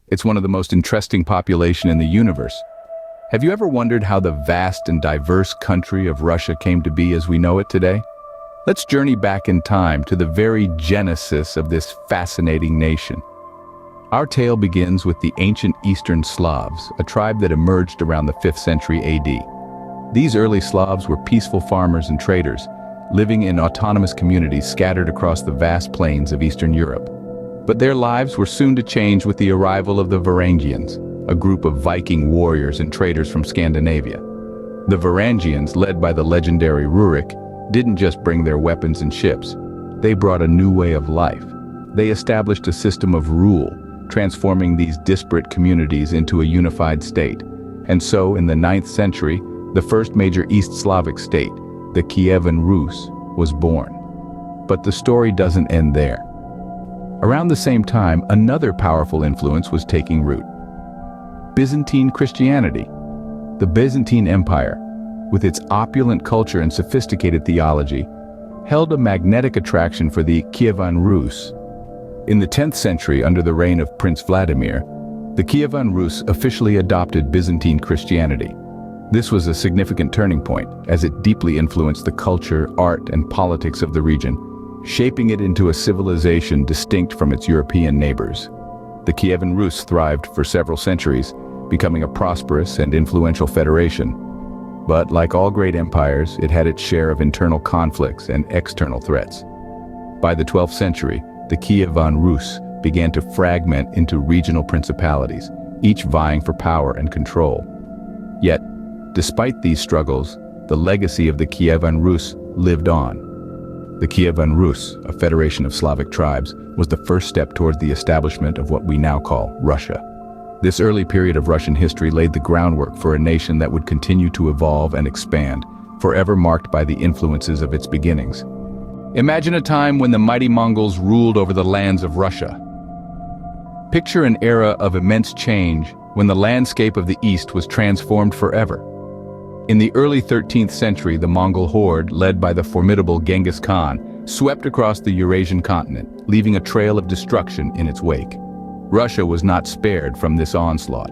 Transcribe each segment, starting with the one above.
It's one of the most interesting population in the universe. Have you ever wondered how the vast and diverse country of Russia came to be as we know it today? Let's journey back in time to the very genesis of this fascinating nation. Our tale begins with the ancient Eastern Slavs, a tribe that emerged around the 5th century AD. These early Slavs were peaceful farmers and traders, living in autonomous communities scattered across the vast plains of Eastern Europe. But their lives were soon to change with the arrival of the Varangians, a group of Viking warriors and traders from Scandinavia. The Varangians, led by the legendary Rurik, didn't just bring their weapons and ships. They brought a new way of life. They established a system of rule, transforming these disparate communities into a unified state. And so, in the 9th century, the first major East Slavic state, the Kievan Rus, was born. But the story doesn't end there. Around the same time, another powerful influence was taking root: Byzantine Christianity. The Byzantine Empire, with its opulent culture and sophisticated theology, held a magnetic attraction for the Kievan Rus. In the 10th century, under the reign of Prince Vladimir, the Kievan Rus officially adopted Byzantine Christianity. This was a significant turning point, as it deeply influenced the culture, art, and politics of the region, shaping it into a civilization distinct from its European neighbors. The Kievan Rus thrived for several centuries, becoming a prosperous and influential federation. But like all great empires, it had its share of internal conflicts and external threats. By the 12th century, the Kievan Rus began to fragment into regional principalities, each vying for power and control. Yet, despite these struggles, the legacy of the Kievan Rus lived on. The Kievan Rus, a federation of Slavic tribes, was the first step toward the establishment of what we now call Russia. This early period of Russian history laid the groundwork for a nation that would continue to evolve and expand, forever marked by the influences of its beginnings. Imagine a time when the mighty Mongols ruled over the lands of Russia. Picture an era of immense change when the landscape of the East was transformed forever. In the early 13th century, the Mongol horde, led by the formidable Genghis Khan, swept across the Eurasian continent, leaving a trail of destruction in its wake. Russia was not spared from this onslaught.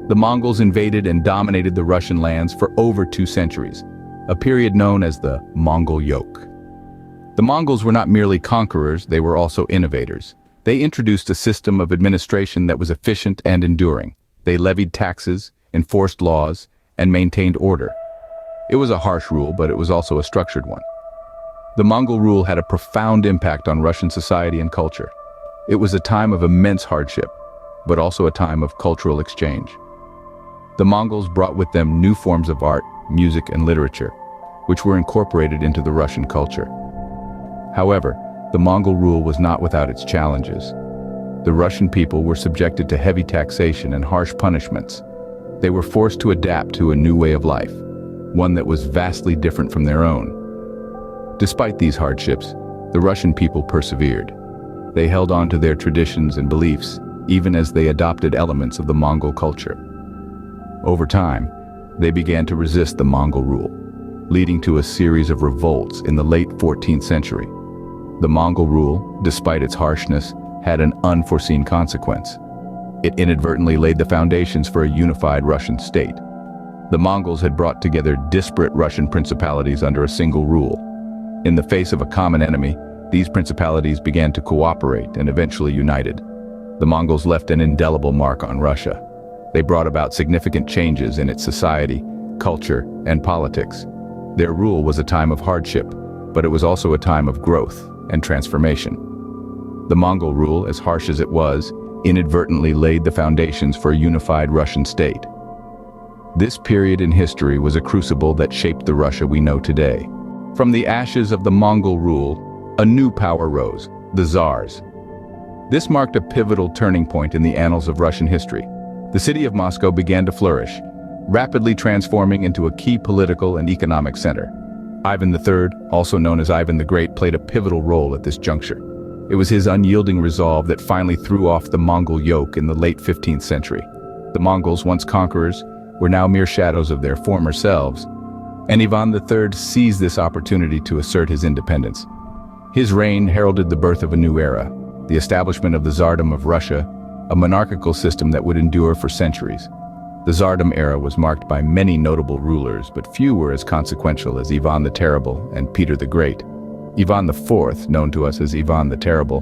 The Mongols invaded and dominated the Russian lands for over 2 centuries, a period known as the Mongol Yoke. The Mongols were not merely conquerors, they were also innovators. They introduced a system of administration that was efficient and enduring. They levied taxes, enforced laws, and maintained order. It was a harsh rule, but it was also a structured one. The Mongol rule had a profound impact on Russian society and culture. It was a time of immense hardship, but also a time of cultural exchange. The Mongols brought with them new forms of art, music, and literature, which were incorporated into the Russian culture. However, the Mongol rule was not without its challenges. The Russian people were subjected to heavy taxation and harsh punishments. They were forced to adapt to a new way of life, one that was vastly different from their own. Despite these hardships, the Russian people persevered. They held on to their traditions and beliefs, even as they adopted elements of the Mongol culture. Over time, they began to resist the Mongol rule, leading to a series of revolts in the late 14th century. The Mongol rule, despite its harshness, had an unforeseen consequence. It inadvertently laid the foundations for a unified Russian state. The Mongols had brought together disparate Russian principalities under a single rule. In the face of a common enemy, these principalities began to cooperate and eventually united. The Mongols left an indelible mark on Russia. They brought about significant changes in its society, culture, and politics. Their rule was a time of hardship, but it was also a time of growth and transformation. The Mongol rule, as harsh as it was, inadvertently laid the foundations for a unified Russian state. This period in history was a crucible that shaped the Russia we know today. From the ashes of the Mongol rule, a new power rose, the Tsars. This marked a pivotal turning point in the annals of Russian history. The city of Moscow began to flourish, rapidly transforming into a key political and economic center. Ivan III, also known as Ivan the Great, played a pivotal role at this juncture. It was his unyielding resolve that finally threw off the Mongol yoke in the late 15th century. The Mongols, once conquerors, were now mere shadows of their former selves, and Ivan III seized this opportunity to assert his independence. His reign heralded the birth of a new era, the establishment of the Tsardom of Russia, a monarchical system that would endure for centuries. The Tsardom era was marked by many notable rulers, but few were as consequential as Ivan the Terrible and Peter the Great. Ivan IV, known to us as Ivan the Terrible,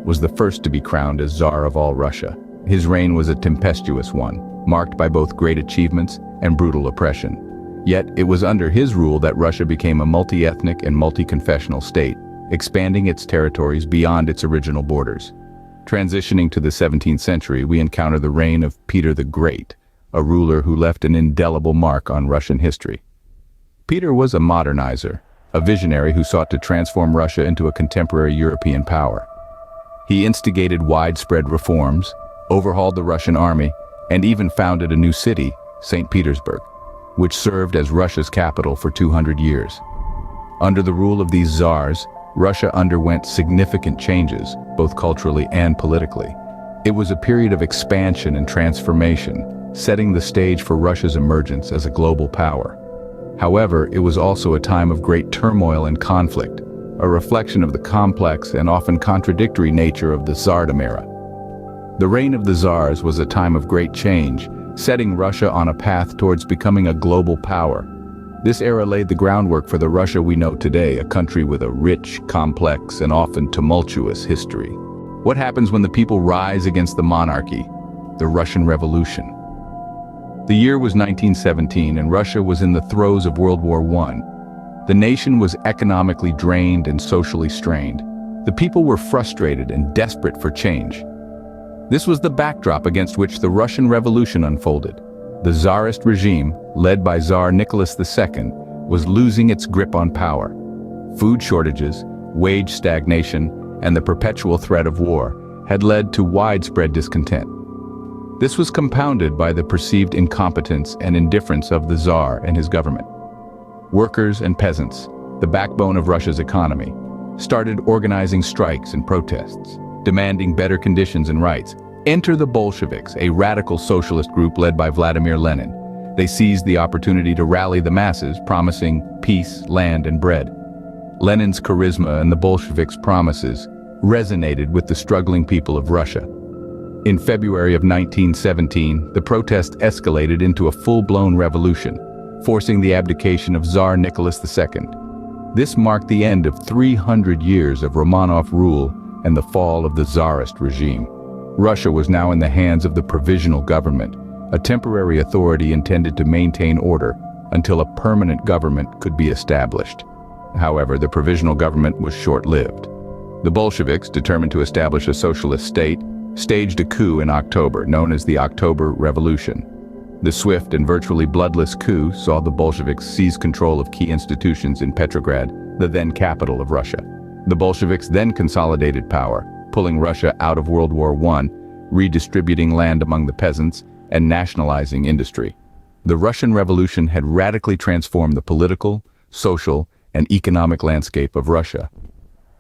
was the first to be crowned as Tsar of all Russia. His reign was a tempestuous one, marked by both great achievements and brutal oppression. Yet, it was under his rule that Russia became a multi-ethnic and multi-confessional state, expanding its territories beyond its original borders. Transitioning to the 17th century, we encounter the reign of Peter the Great, a ruler who left an indelible mark on Russian history. Peter was a modernizer, a visionary who sought to transform Russia into a contemporary European power. He instigated widespread reforms, overhauled the Russian army, and even founded a new city, St. Petersburg, which served as Russia's capital for 200 years. Under the rule of these czars, Russia underwent significant changes, both culturally and politically. It was a period of expansion and transformation, setting the stage for Russia's emergence as a global power. However, it was also a time of great turmoil and conflict, a reflection of the complex and often contradictory nature of the Tsardom era. The reign of the Tsars was a time of great change, setting Russia on a path towards becoming a global power. This era laid the groundwork for the Russia we know today, a country with a rich, complex, and often tumultuous history. What happens when the people rise against the monarchy? The Russian Revolution. The year was 1917, and Russia was in the throes of World War I. The nation was economically drained and socially strained. The people were frustrated and desperate for change. This was the backdrop against which the Russian Revolution unfolded. The Tsarist regime, led by Tsar Nicholas II, was losing its grip on power. Food shortages, wage stagnation, and the perpetual threat of war had led to widespread discontent. This was compounded by the perceived incompetence and indifference of the Tsar and his government. Workers and peasants, the backbone of Russia's economy, started organizing strikes and protests, demanding better conditions and rights. Enter the Bolsheviks, a radical socialist group led by Vladimir Lenin. They seized the opportunity to rally the masses, promising peace, land, and bread. Lenin's charisma and the Bolsheviks' promises resonated with the struggling people of Russia. In February of 1917, the protest escalated into a full-blown revolution, forcing the abdication of Tsar Nicholas II. This marked the end of 300 years of Romanov rule and the fall of the Tsarist regime. Russia was now in the hands of the Provisional Government, a temporary authority intended to maintain order until a permanent government could be established. However, the Provisional Government was short-lived. The Bolsheviks, determined to establish a socialist state, staged a coup in October, known as the October Revolution. The swift and virtually bloodless coup saw the Bolsheviks seize control of key institutions in Petrograd, the then capital of Russia. The Bolsheviks then consolidated power, pulling Russia out of World War I, redistributing land among the peasants, and nationalizing industry. The Russian Revolution had radically transformed the political, social, and economic landscape of Russia.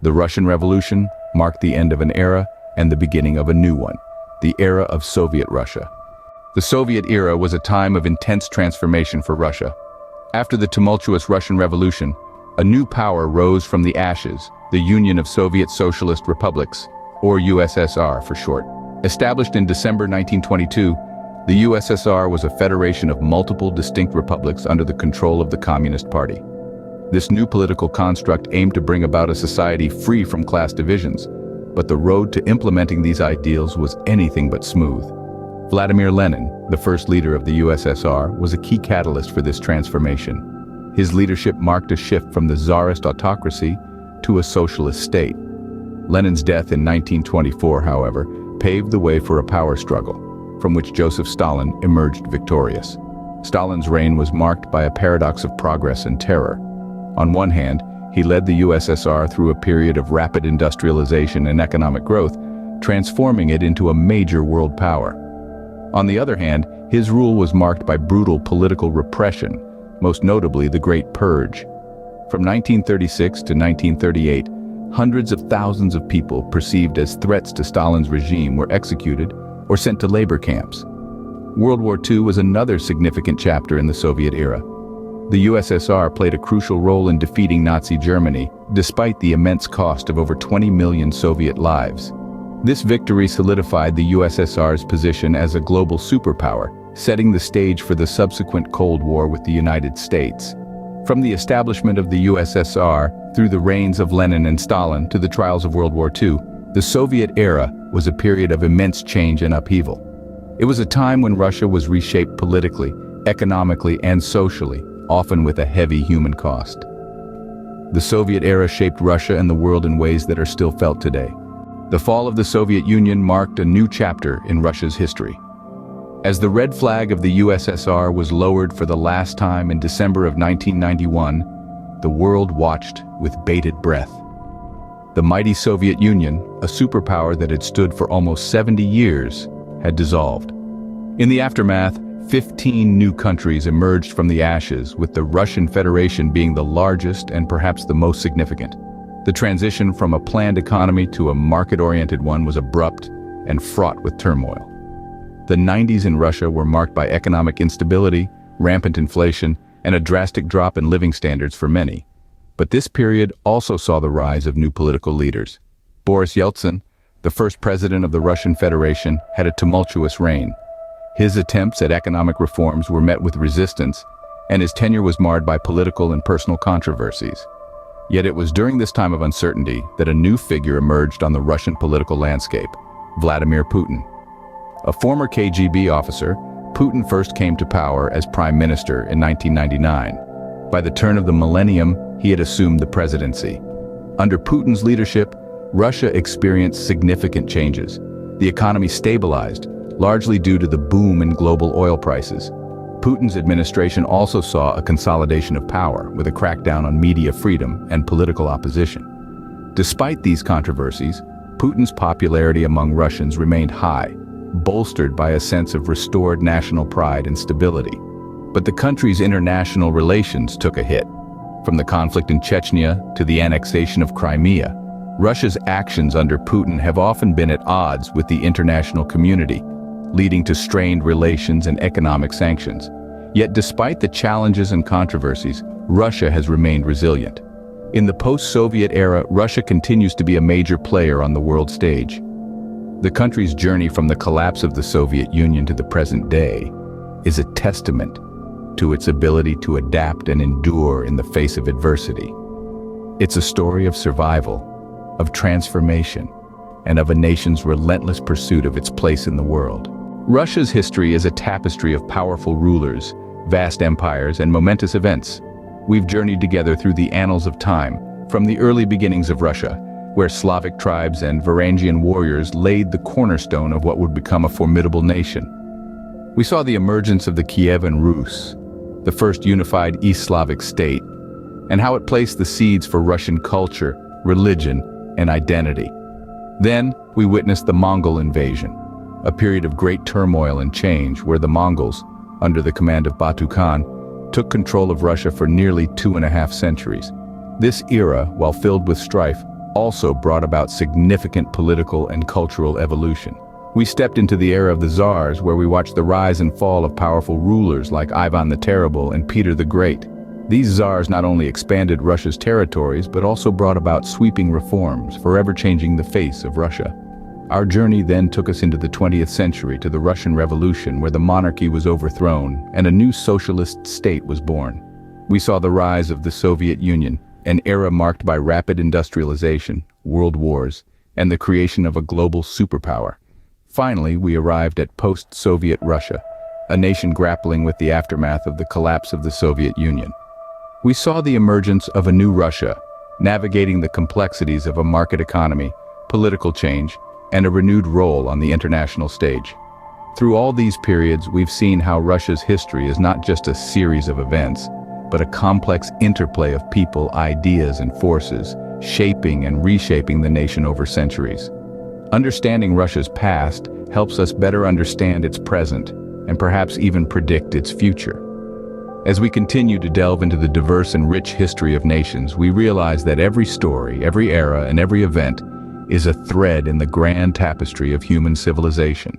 The Russian Revolution marked the end of an era and the beginning of a new one, the era of Soviet Russia. The Soviet era was a time of intense transformation for Russia. After the tumultuous Russian Revolution, a new power rose from the ashes, the Union of Soviet Socialist Republics, or USSR for short. Established in December 1922, the USSR was a federation of multiple distinct republics under the control of the Communist Party. This new political construct aimed to bring about a society free from class divisions, but the road to implementing these ideals was anything but smooth. Vladimir Lenin, the first leader of the USSR, was a key catalyst for this transformation. His leadership marked a shift from the Tsarist autocracy to a socialist state. Lenin's death in 1924, however, paved the way for a power struggle, from which Joseph Stalin emerged victorious. Stalin's reign was marked by a paradox of progress and terror. On one hand, he led the USSR through a period of rapid industrialization and economic growth, transforming it into a major world power. On the other hand, his rule was marked by brutal political repression, most notably the Great Purge. From 1936 to 1938, hundreds of thousands of people perceived as threats to Stalin's regime were executed or sent to labor camps. World War II was another significant chapter in the Soviet era. The USSR played a crucial role in defeating Nazi Germany, despite the immense cost of over 20 million Soviet lives. This victory solidified the USSR's position as a global superpower, setting the stage for the subsequent Cold War with the United States. From the establishment of the USSR, through the reigns of Lenin and Stalin to the trials of World War II, the Soviet era was a period of immense change and upheaval. It was a time when Russia was reshaped politically, economically, and socially, often with a heavy human cost. The Soviet era shaped Russia and the world in ways that are still felt today. The fall of the Soviet Union marked a new chapter in Russia's history. As the red flag of the USSR was lowered for the last time in December of 1991, the world watched with bated breath. The mighty Soviet Union, a superpower that had stood for almost 70 years, had dissolved. In the aftermath, 15 new countries emerged from the ashes, with the Russian Federation being the largest and perhaps the most significant. The transition from a planned economy to a market-oriented one was abrupt and fraught with turmoil. The 90s in Russia were marked by economic instability, rampant inflation, and a drastic drop in living standards for many. But this period also saw the rise of new political leaders. Boris Yeltsin, the first president of the Russian Federation, had a tumultuous reign. His attempts at economic reforms were met with resistance, and his tenure was marred by political and personal controversies. Yet it was during this time of uncertainty that a new figure emerged on the Russian political landscape: Vladimir Putin. A former KGB officer, Putin first came to power as prime minister in 1999. By the turn of the millennium, he had assumed the presidency. Under Putin's leadership, Russia experienced significant changes. The economy stabilized, largely due to the boom in global oil prices. Putin's administration also saw a consolidation of power, with a crackdown on media freedom and political opposition. Despite these controversies, Putin's popularity among Russians remained high, bolstered by a sense of restored national pride and stability. But the country's international relations took a hit. From the conflict in Chechnya to the annexation of Crimea, Russia's actions under Putin have often been at odds with the international community, leading to strained relations and economic sanctions. Yet despite the challenges and controversies, Russia has remained resilient. In the post-Soviet era, Russia continues to be a major player on the world stage. The country's journey from the collapse of the Soviet Union to the present day is a testament to its ability to adapt and endure in the face of adversity. It's a story of survival, of transformation, and of a nation's relentless pursuit of its place in the world. Russia's history is a tapestry of powerful rulers, vast empires, and momentous events. We've journeyed together through the annals of time, from the early beginnings of Russia, where Slavic tribes and Varangian warriors laid the cornerstone of what would become a formidable nation. We saw the emergence of the Kievan Rus, the first unified East Slavic state, and how it placed the seeds for Russian culture, religion, and identity. Then, we witnessed the Mongol invasion, a period of great turmoil and change where the Mongols, under the command of Batu Khan, took control of Russia for nearly 2.5 centuries. This era, while filled with strife, also brought about significant political and cultural evolution. We stepped into the era of the Tsars, where we watched the rise and fall of powerful rulers like Ivan the Terrible and Peter the Great. These Tsars not only expanded Russia's territories, but also brought about sweeping reforms, forever changing the face of Russia. Our journey then took us into the 20th century to the Russian Revolution, where the monarchy was overthrown and a new socialist state was born. We saw the rise of the Soviet Union, an era marked by rapid industrialization, world wars, and the creation of a global superpower. Finally, we arrived at post-Soviet Russia, a nation grappling with the aftermath of the collapse of the Soviet Union. We saw the emergence of a new Russia, navigating the complexities of a market economy, political change, and a renewed role on the international stage. Through all these periods, we've seen how Russia's history is not just a series of events, but a complex interplay of people, ideas, and forces, shaping and reshaping the nation over centuries. Understanding Russia's past helps us better understand its present, and perhaps even predict its future. As we continue to delve into the diverse and rich history of nations, we realize that every story, every era, and every event is a thread in the grand tapestry of human civilization.